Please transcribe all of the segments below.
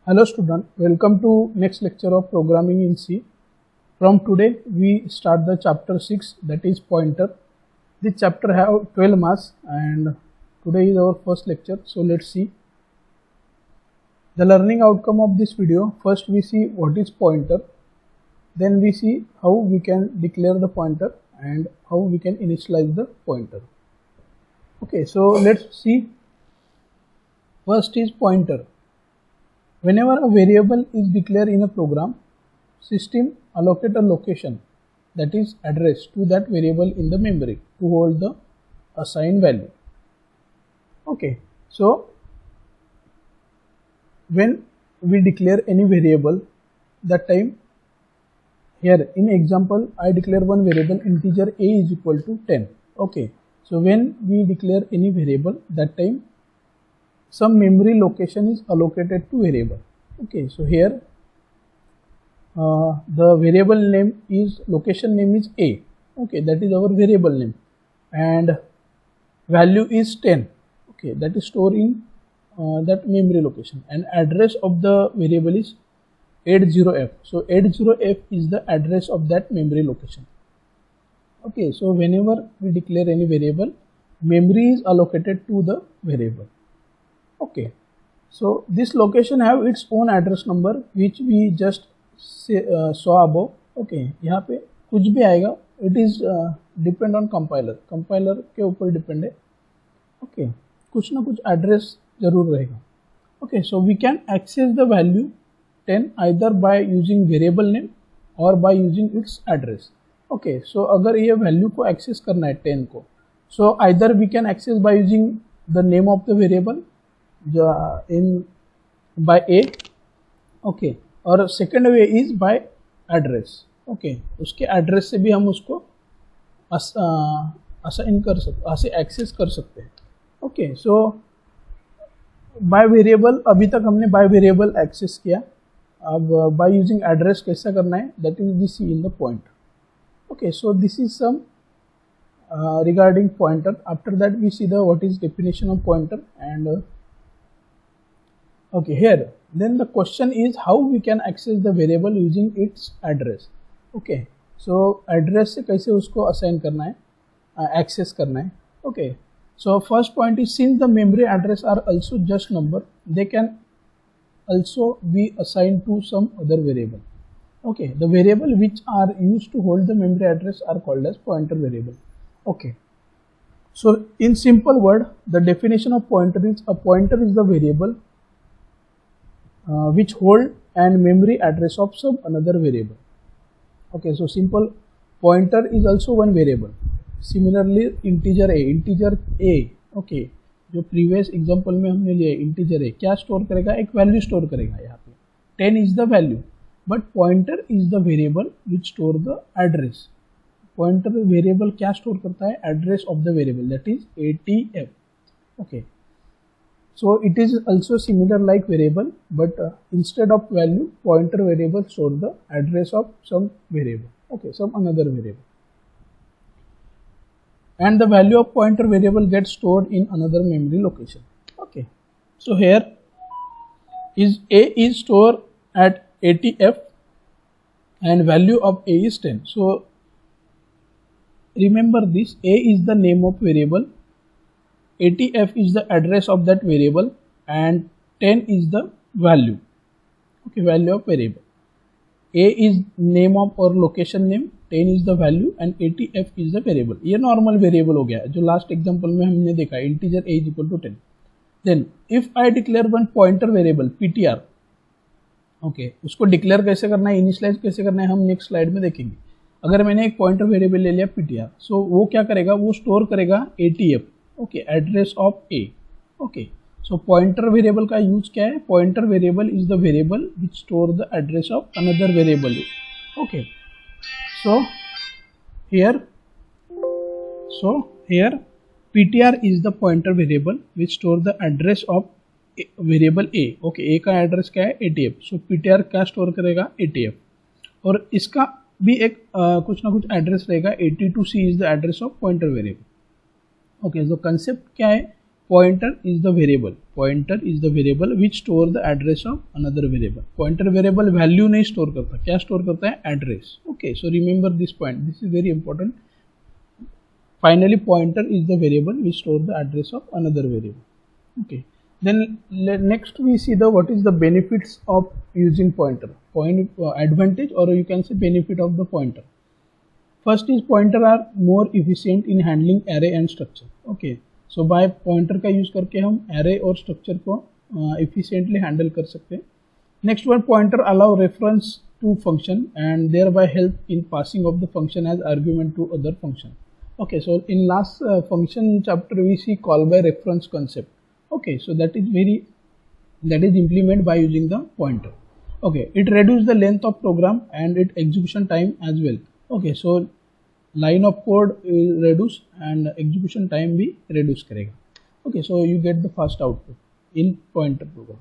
Hello student, welcome to next lecture of programming in C. From today we start the chapter 6, that is pointer. This chapter have 12 marks and today is our first lecture. So let's see. The learning outcome of this video, first we see what is pointer. Then we see how we can declare the pointer and how we can initialize the pointer. Okay, so let's see. First is pointer. Whenever a variable is declared in a program, system allocate a location, that is address, to that variable in the memory to hold the assigned value. Okay, so when we declare any variable, that time here in example I declare one variable integer a is equal to 10. Okay, so when we declare any variable, that time some memory location is allocated to variable. Okay, so here the variable name is, location name is a. Okay, that is our variable name, and value is 10. Okay, that is stored in that memory location, and address of the variable is 80f. So 80f is the address of that memory location. Okay, so whenever we declare any variable, memory is allocated to the variable. Okay, so this location have its own address number which we just saw above. Okay, यहाँ पे कुछ भी आएगा, it is depend on compiler के ऊपर depend है. Okay, कुछ ना कुछ address जरूर रहेगा. Okay, so we can access the value 10 either by using variable name or by using its address. Okay, so अगर ये value को access करना है 10 को, so either we can access by using the name of the variable by a. Okay, और second way is by address. Okay, उसके address से भी हम उसको assign कर सकते, ऐसे access कर सकते हैं. Okay, so by variable, अभी तक हमने by variable access किया. अब by using address कैसा करना है, that is we see in the pointer. Okay, so this is some regarding pointer. After that we see the what is definition of pointer and okay, here then the question is how we can access the variable using its address. Okay, so address से कैसे उसको assign करना है, access करना है. Okay, so first point is, since the memory address are also just number, they can also be assigned to some other variable. Okay, the variable which are used to hold the memory address are called as pointer variable. Okay, so in simple word, the definition of pointer is, a pointer is the variable which hold and memory address of some another variable. Okay, so simple, pointer is also one variable. Similarly integer a, okay, जो previous example में हमने लिया integer a क्या store करेगा, एक value store करेगा. यहाँ पे 10 is the value, but pointer is the variable which store the address. Pointer variable क्या store करता है, address of the variable, that is atf. Okay, so it is also similar like variable, but instead of value, pointer variable store the address of some variable. Okay, some another variable, and the value of pointer variable gets stored in another memory location. Okay, so here is a is stored at 80f and value of a is 10. So remember this, a is the name of variable, 80f is the address of that variable, and 10 is the value. Okay, value of variable. A is name of or location name, 10 is the value and 80f is the variable. ये normal variable हो गया जो last example में हमने देखा, integer a is equal to 10. Then if I declare one pointer variable ptr, okay, उसको declare कैसे करना है, initialize कैसे करना है, हम next slide में देखेंगे. अगर मैंने एक pointer variable ले लिया ptr, so वो क्या करेगा, वो store करेगा atf. Okay, address of a. Okay, so pointer variable का use क्या है, pointer variable is the variable which store the address of another variable. Okay, so here ptr is the pointer variable which store the address of variable a. Okay, a का address क्या है, atf. So ptr क्या store करेगा, atf, और इसका भी एक कुछ ना कुछ address रहेगा, 82c is the address of pointer variable. Okay, so concept क्या है, pointer is the variable which store the address of another variable. Pointer variable value नहीं store करता, क्या store करता है? Address. Okay, so remember this point, this is very important. Finally, pointer is the variable which store the address of another variable. Okay, then next we see the what is the benefits of using pointer. Advantage, or you can say benefit of the pointer. First is pointer are more efficient in handling array and structure. Okay, so by pointer का use करके हम array और structure को efficiently handle कर सकते हैं. Next one, pointer allow reference to function and thereby help in passing of the function as argument to other function. Okay, so in last function chapter we see call by reference concept. Okay, so that is implemented by using the pointer. Okay, it reduces the length of program and its execution time as well. Okay, so line of code will reduce and execution time भी reduce करेगा. Okay, so you get the fast output in pointer program.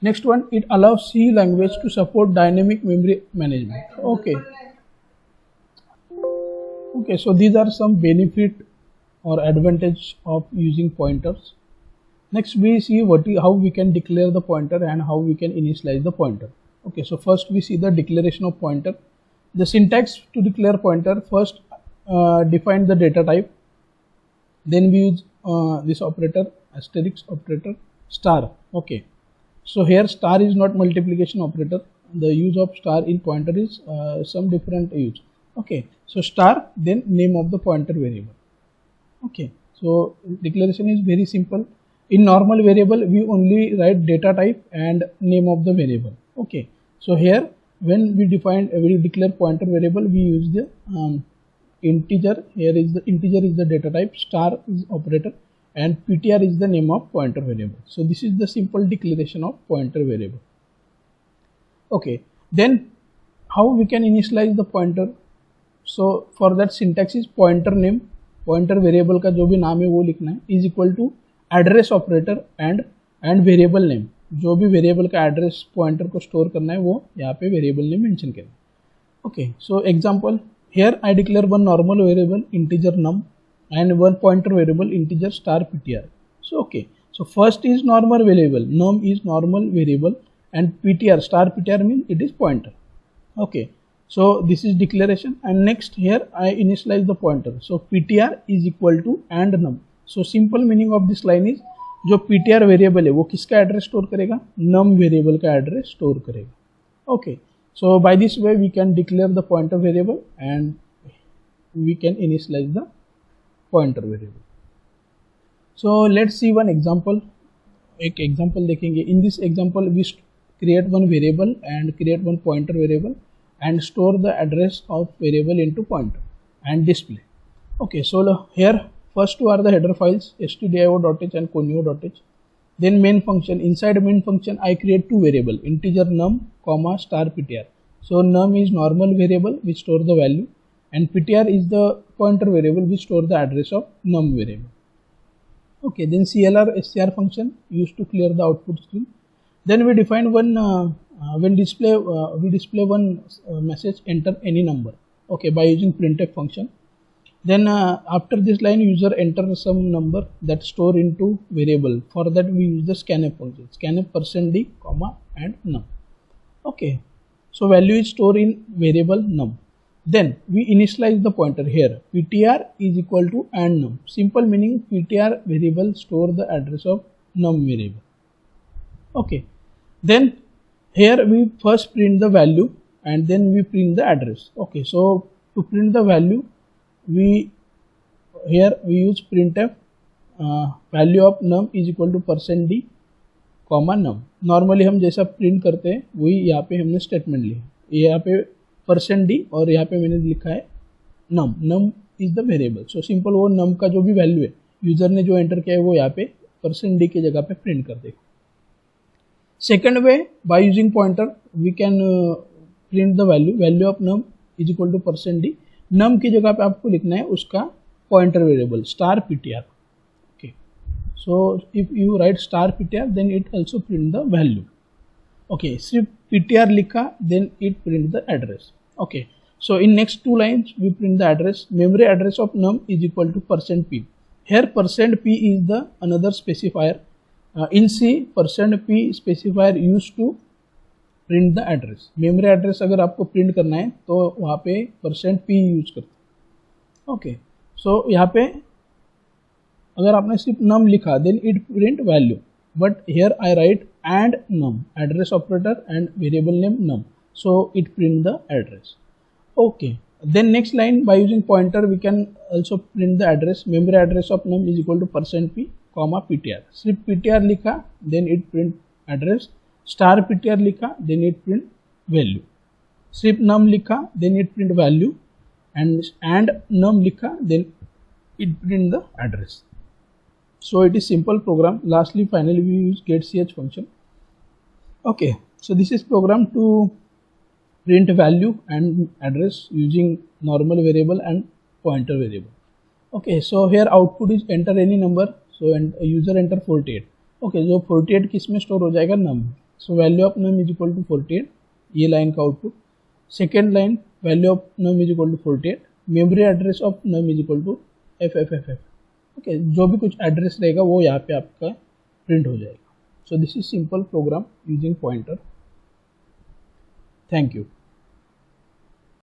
Next one, it allows C language to support dynamic memory management. Okay, so these are some benefit or advantage of using pointers. Next we see how we can declare the pointer and how we can initialize the pointer. Okay, so first we see the declaration of pointer. The syntax to declare pointer: first define the data type, then we use this operator, asterisk operator, star. Okay, so here star is not multiplication operator. The use of star in pointer is some different use. Okay, so star, then name of the pointer variable. Okay, so declaration is very simple. In normal variable we only write data type and name of the variable. Okay, so here when we declare pointer variable, we use the integer. Here is the integer is the data type, star is operator, and ptr is the name of pointer variable. So this is the simple declaration of pointer variable. Okay, then how we can initialize the pointer? So for that syntax is pointer name, pointer variable का जो भी नाम है वो लिखना है, is equal to address operator and variable name. जो भी वेरिएबल का एड्रेस पॉइंटर को स्टोर करना है वो यहाँ पे वेरिएबल नेम मेंशन करना है. Okay, so example, here I declare one normal variable integer num and one pointer variable integer star PTR. So okay, so first is normal variable, num is normal variable and PTR star PTR mean it is pointer. Okay, so this is declaration, and next here I initialize the pointer. So ptr is equal to and num. So simple meaning of this line is जो ptr variable है वो किसका address store करेगा? num variable का address store करेगा. Okay, so by this way we can declare the pointer variable and we can initialise the pointer variable. So let's see one example. एक example देखेंगे. In this example we create one variable and create one pointer variable and store the address of variable into pointer and display. Okay, so here first two are the header files stdio.h and conio.h. Then main function. Inside main function I create two variable, integer num comma star ptr. So num is normal variable which store the value and ptr is the pointer variable which store the address of num variable. Okay, then clr str function used to clear the output stream. Then we define one when we display one message, enter any number. Okay, by using printf function. Then after this line user enter some number that store into variable. For that we use the scanf function, scanf %d comma and num. Okay, so value is stored in variable num. Then we initialize the pointer. Here ptr is equal to and num. Simple meaning ptr variable store the address of num variable. Okay, then here we first print the value and then we print the address. Okay, so to print the value we use printf value of num is equal to %d comma num. Normally हम जैसा print करते हैं वही यहाँ पे हमने statement लिया. यहाँ पे %d और यहाँ पे मैंने लिखा है num. num is the variable. So simple वो num का जो भी वैल्यू है यूजर ने जो एंटर किया है वो यहाँ पे %d की जगह पे प्रिंट कर देगा. Second way, by using pointer we can print the value of num is equal to %d. num की जगह पे आपको लिखना है उसका pointer variable star ptr. Okay, so if you write star ptr then it also print the value. Okay, सिर्फ ptr लिखा then it print the address. Okay, so in next two lines we print the address. Memory address of num is equal to %p Here %p is the another specifier. In C %p specifier used to print the address. Memory address अगर आपको print करना है तो वहाँ पे %p use करते हैं. Okay, सो यहाँ पे अगर आपने सिर्फ num लिखा then it print value, but here I write and num, address operator and variable name num, so it print the address. Okay, then next line, by using pointer we can also print the address. Memory address of num is equal to %p comma ptr. सिर्फ ptr लिखा then it print address, star ptr लिखा then it print value, सिर्फ num लिखा then it print value, and num लिखा then it print the address. So it is simple program. Lastly, finally we use getch function. Okay, so this is program to print value and address using normal variable and pointer variable. Okay, so here output is enter any number, so user enter 48. Okay, so 48 किस में store हो जाएगा, num. So value of num is equal to 48, ये line का output. Second line, value of num is equal to 48, memory address of num is equal to ffff. Okay, जो भी कुछ address रहेगा वो यहाँ पे आपका प्रिंट हो जाएगा. So this is simple program using pointer. Thank you.